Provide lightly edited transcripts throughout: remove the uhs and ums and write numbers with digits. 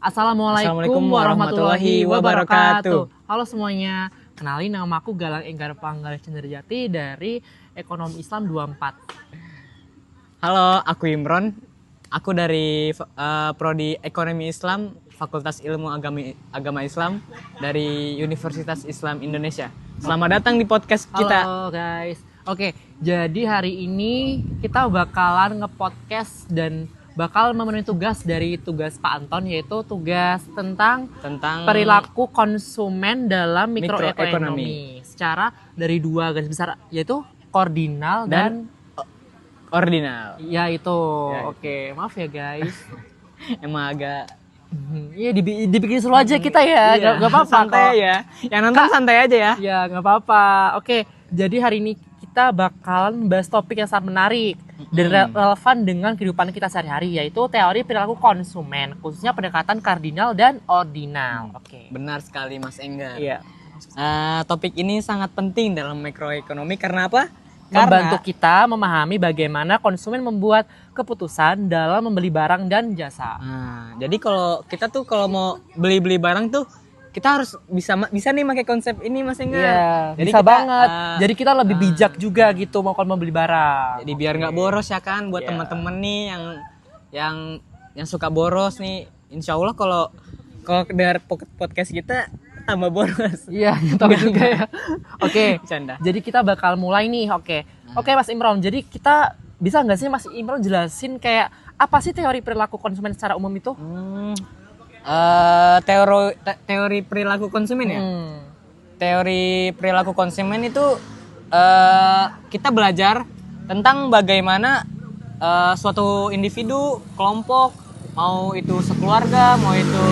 Assalamualaikum warahmatullahi wabarakatuh. Halo semuanya, kenalin nama aku Galang Enggar Panggal Cenderjati dari Ekonomi Islam 24. Halo, aku Imron. Aku dari Prodi Ekonomi Islam, Fakultas Ilmu Agama Islam dari Universitas Islam Indonesia. Selamat datang di podcast kita. Halo guys. Oke, jadi hari ini kita bakalan nge-podcast dan bakal memenuhi tugas dari tugas Pak Anton, yaitu tugas tentang perilaku konsumen dalam mikroekonomi secara dari dua garis besar, yaitu ordinal dan ordinal. Ya itu. Oke, maaf ya guys. Emang agak iya dibikin seru aja kita ya. Gak apa-apa santai kok. ya. Yang nonton santai aja ya. Ya gak apa-apa. Oke, jadi hari ini kita bakalan bahas topik yang sangat menarik dan relevan dengan kehidupan kita sehari-hari, yaitu teori perilaku konsumen, khususnya pendekatan kardinal dan ordinal. Oke. Benar sekali Mas Enggar. Iya. Topik ini sangat penting dalam mikroekonomi karena apa? Membantu kita memahami bagaimana konsumen membuat keputusan dalam membeli barang dan jasa. Nah, jadi kalau kita tuh kalau mau beli barang tuh kita harus bisa nih pakai konsep ini Mas Enggar. Iya, jadi bisa kita, banget. Jadi kita lebih bijak juga gitu mau kalau membeli barang. Jadi biar nggak boros ya kan, buat teman-teman nih yang suka boros nih. Insya Allah kalau dengar podcast kita tambah boros. Iya, tahu juga ya. Oke. Canda. Jadi kita bakal mulai nih. Oke, Mas Imron. Jadi kita bisa nggak sih Mas Imron jelasin kayak apa sih teori perilaku konsumen secara umum itu? Teori perilaku konsumen ya. Teori perilaku konsumen itu kita belajar tentang bagaimana suatu individu, kelompok, mau itu sekeluarga, mau itu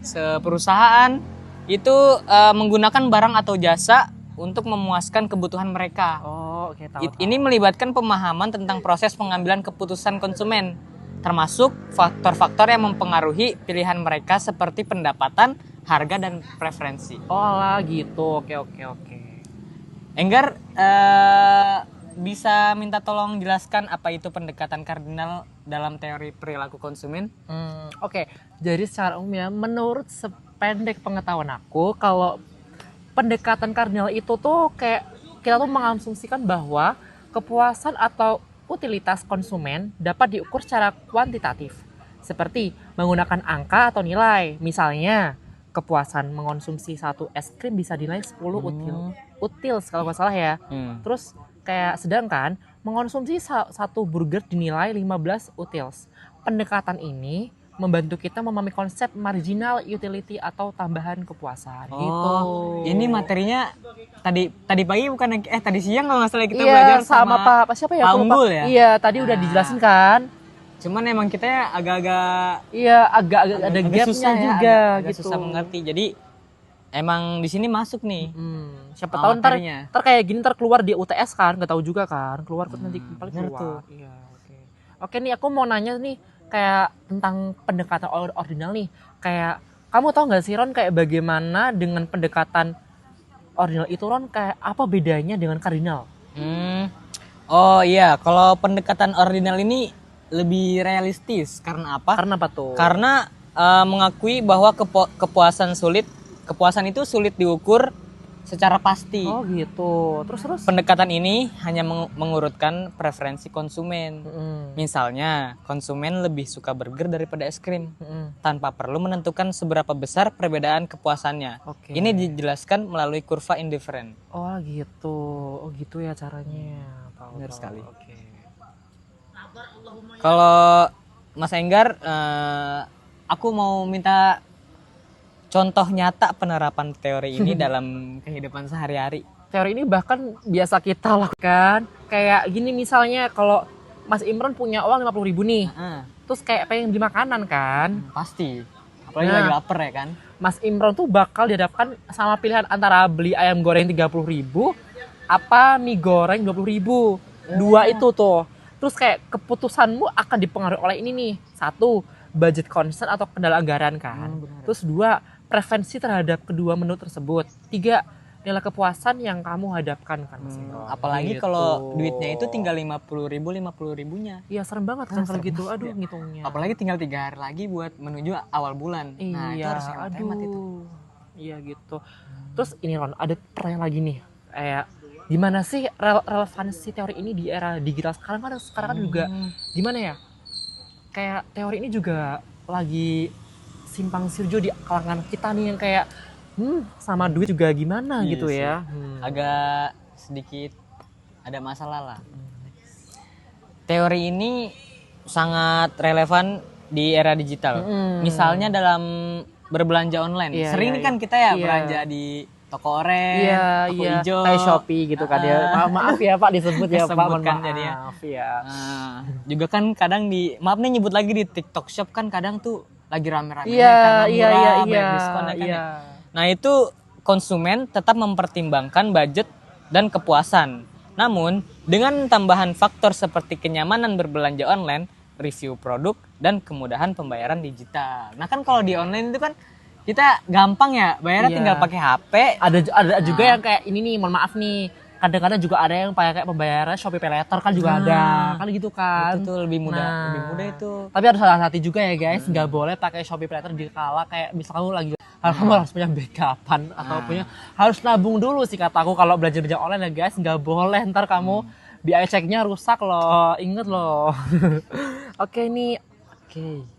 seperusahaan, itu menggunakan barang atau jasa untuk memuaskan kebutuhan mereka. Oh, oke, tahu. Ini melibatkan pemahaman tentang proses pengambilan keputusan konsumen, termasuk faktor-faktor yang mempengaruhi pilihan mereka seperti pendapatan, harga, dan preferensi. Oh lah gitu. Oke. Enggar, bisa minta tolong jelaskan apa itu pendekatan kardinal dalam teori perilaku konsumen? Oke. Jadi secara umum ya, menurut sependek pengetahuan aku, kalau pendekatan kardinal itu tuh kayak kita tuh mengasumsikan bahwa kepuasan atau utilitas konsumen dapat diukur secara kuantitatif, seperti menggunakan angka atau nilai. Misalnya, kepuasan mengonsumsi satu es krim bisa dinilai 10 utils kalau nggak salah ya. Terus kayak sedangkan mengonsumsi satu burger dinilai 15 utils. Pendekatan ini membantu kita memahami konsep marginal utility atau tambahan kepuasan. Gitu. Ini materinya tadi pagi bukan tadi siang kalau nggak salah kita belajar sama Pak siapa ya? Pak Unggul ya. Iya, tadi udah dijelasin kan. Cuman emang kita ya agak-agak agak ada gapnya susah juga agak gitu. susah mengerti. Jadi emang di sini masuk nih. Siapa tahu ntar kayak gini keluar di UTS kan, nggak tahu juga kan. Keluar nanti paling keluar. Iya, oke. Oke nih, aku mau nanya nih kayak tentang pendekatan ordinal nih. Kayak kamu tahu nggak sih Ron, kayak bagaimana dengan pendekatan ordinal itu Ron, kayak apa bedanya dengan kardinal? Oh iya, kalau pendekatan ordinal ini lebih realistis. Karena apa? Karena apa tuh? Karena mengakui bahwa kepuasan itu sulit diukur secara pasti. Oh gitu. Terus pendekatan ini hanya mengurutkan preferensi konsumen. Misalnya, konsumen lebih suka burger daripada es krim, tanpa perlu menentukan seberapa besar perbedaan kepuasannya. Ini dijelaskan melalui kurva indifferent. Oh gitu ya caranya. Benar sekali. Kalau Mas Enggar, aku mau minta contoh nyata penerapan teori ini dalam kehidupan sehari-hari. Teori ini bahkan biasa kita lakukan. Kayak gini misalnya, kalau Mas Imron punya uang 50.000 nih. Terus kayak pengen beli makanan kan? Pasti. Apalagi lagi lapar ya kan? Mas Imron tuh bakal dihadapkan sama pilihan antara beli ayam goreng 30.000 apa mie goreng 20.000. Dua itu tuh. Terus kayak keputusanmu akan dipengaruhi oleh ini nih. 1, budget concern atau kendala anggaran kan. Terus 2, preferensi terhadap kedua menu tersebut. 3, nilai kepuasan yang kamu hadapkan kan Mas Imron. Apalagi Gitu. kalau duitnya itu tinggal 50.000 Iya serem banget kan kalau serem gitu. banget Aduh ya. ngitungnya. Apalagi tinggal 3 hari lagi buat menuju awal bulan. Nah itu Iya, harus hemat-hemat itu. Iya gitu. Terus ini Ron, ada pertanyaan lagi nih. Kayak gimana sih relevansi teori ini di era digital sekarang kan juga gimana ya? Kayak teori ini juga lagi simpang siur juga di kalangan kita nih yang kayak sama duit juga gimana Iya gitu sih. ya. Agak sedikit ada masalah lah. Teori ini sangat relevan di era digital. Misalnya dalam berbelanja online. Iya, Sering iya, kan iya. kita ya Iya. belanja di toko oranye, toko Iya, hijau, kayak Shopee gitu kan ya. Maaf ya Pak disebut ya Pak, mohon Disebutkan maaf jadinya. ya. Juga kan kadang maaf nih nyebut lagi di TikTok Shop kan kadang tuh lagi rame-ramenya Iya, karena iya, murah, iya, banyak iya, diskon ya kan iya. ya. Nah itu konsumen tetap mempertimbangkan budget dan kepuasan. Namun dengan tambahan faktor seperti kenyamanan berbelanja online, review produk, dan kemudahan pembayaran digital. Nah kan kalau di online itu kan kita gampang ya bayarnya Iya. tinggal pakai HP. Ada juga yang kayak ini nih, mohon maaf nih. Kadang-kadang juga ada yang pakai kayak pembayaran Shopee Pay Later kan juga ada. Kan gitu kan. Itu tuh lebih mudah, Nah, lebih mudah itu. Tapi harus hati-hati juga ya guys, nggak boleh pakai Shopee Pay Later di kala kayak misal kamu lagi kamu harus punya backupan atau punya harus nabung dulu sih kataku kalau belanja online ya guys, nggak boleh ntar kamu BI check-nya rusak loh, inget loh. Oke nih,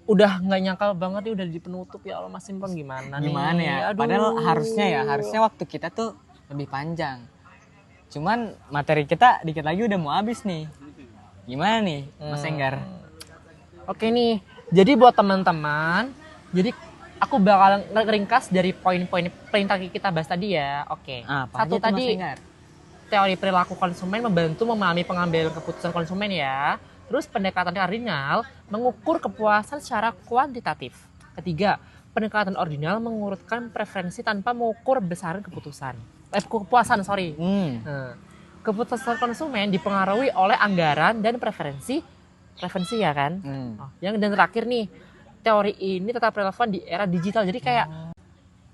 udah nggak nyangka banget nih udah di penutup ya Allah Mas Simpan gimana nih? Gimana ya? Aduh. Padahal harusnya waktu kita tuh lebih panjang. Cuman materi kita dikit lagi udah mau habis nih. Gimana nih, Mas Enggar? Oke nih, jadi buat teman-teman, jadi aku bakal ringkas dari poin-poin yang kita bahas tadi ya. Oke. Apa Satu aja tuh, Mas tadi Enggar? teori perilaku konsumen membantu memahami pengambilan keputusan konsumen ya. Terus pendekatan kardinal mengukur kepuasan secara kuantitatif. Ketiga, pendekatan ordinal mengurutkan preferensi tanpa mengukur besaran keputusan. Kepuasan, sorry. Nah, keputusan konsumen dipengaruhi oleh anggaran dan preferensi ya kan. Yang dan terakhir nih, teori ini tetap relevan di era digital. Jadi kayak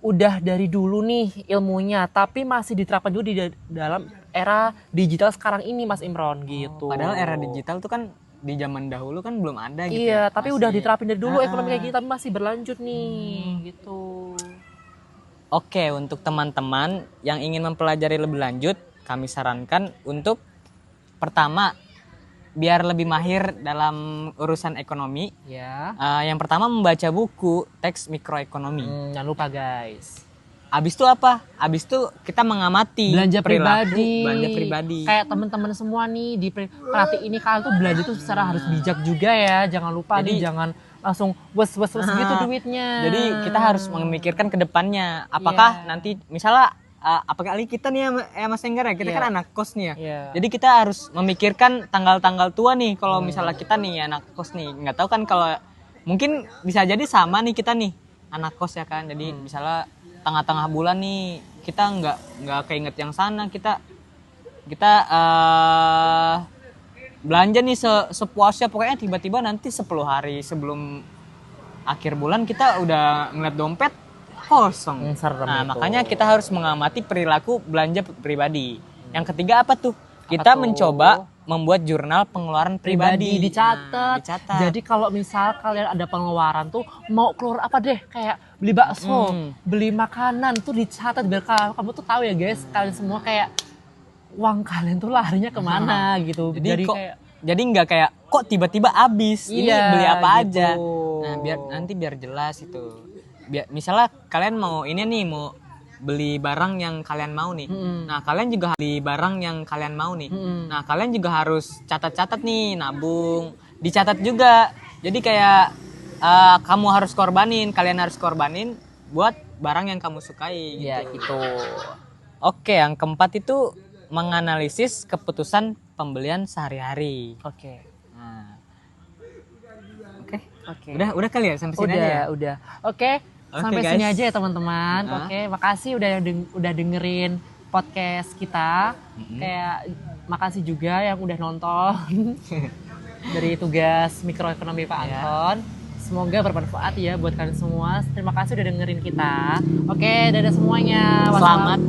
udah dari dulu nih ilmunya, tapi masih diterapkan juga di dalam era digital sekarang ini Mas Imron gitu. Padahal era digital tuh kan di zaman dahulu kan belum ada gitu. Iya, ya. tapi Masih- udah diterapin dari dulu ekonomi kayak gitu, tapi masih berlanjut nih gitu. Oke, untuk teman-teman yang ingin mempelajari lebih lanjut, kami sarankan untuk pertama biar lebih mahir dalam urusan ekonomi. Ya. Yang pertama membaca buku teks mikroekonomi. Jangan lupa guys. Abis itu apa? Abis itu kita mengamati Belanja perilaku pribadi. belanja pribadi. Kayak teman-teman semua nih di perhati ini kalian tuh belanja tuh secara harus bijak juga ya. Jangan lupa Jadi- nih, jangan langsung wes gitu duitnya. Jadi kita harus memikirkan ke depannya. Apakah nanti misalnya apalagi kita nih ya Mas Enggar ya, kita Iya. kan anak kos nih ya. Iya. Jadi kita harus memikirkan tanggal-tanggal tua nih kalau misalnya kita nih anak kos nih. Nggak tahu kan kalau mungkin bisa jadi sama nih kita nih anak kos ya kan. Jadi misalnya tengah-tengah bulan nih kita nggak keinget yang sana, kita belanja nih sepuasnya, pokoknya tiba-tiba nanti 10 hari sebelum akhir bulan kita udah ngeliat dompet kosong. Serem Nah, itu. makanya kita harus mengamati perilaku belanja pribadi. Yang ketiga apa tuh? Kita tuh? mencoba membuat jurnal pengeluaran pribadi. dicatat. Nah, dicatat. Jadi kalau misal kalian ada pengeluaran tuh mau keluar apa deh, kayak beli bakso, beli makanan tuh dicatat biar kamu tuh tahu ya guys, kalian semua kayak uang kalian tuh larinya kemana gitu. Jadi kok kayak jadi nggak kayak kok tiba-tiba habis. Ini Iya, beli apa gitu. aja. Nah, biar jelas itu. Misalnya kalian mau ini nih mau beli barang yang kalian mau nih. Nah, kalian juga beli barang yang kalian mau nih. Nah, kalian juga harus catat-catat nih, nabung, dicatat juga. Jadi kayak kamu harus kalian harus korbanin buat barang yang kamu sukai gitu. ya gitu. Oke, yang keempat itu menganalisis keputusan pembelian sehari-hari. Oke. Nah, Oke. udah kali ya sampai sini aja ya. Udah. Oke, sampai guys. sini aja ya teman-teman. Oke, makasih udah dengerin podcast kita. Kayak makasih juga yang udah nonton dari tugas mikroekonomi Pak Anton. Semoga bermanfaat ya buat kalian semua. Terima kasih udah dengerin kita. Oke, dadah semuanya.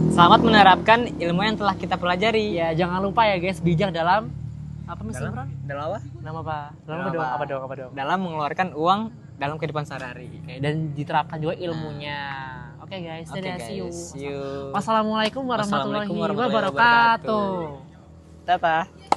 Selamat menerapkan ilmu yang telah kita pelajari. Ya, jangan lupa ya guys, bijak dalam apa misalnya? Dalam apa? Nama apa? Dalam Dalam apa apa? dong? Apa dong? Dalam mengeluarkan uang dalam kehidupan sehari-hari. Oke, dan diterapkan juga ilmunya. Oke guys, Oke dadah, see you. guys, see you. Wassalamualaikum warahmatullahi Wassalamualaikum warahmatullahi wabarakatuh. Dadah.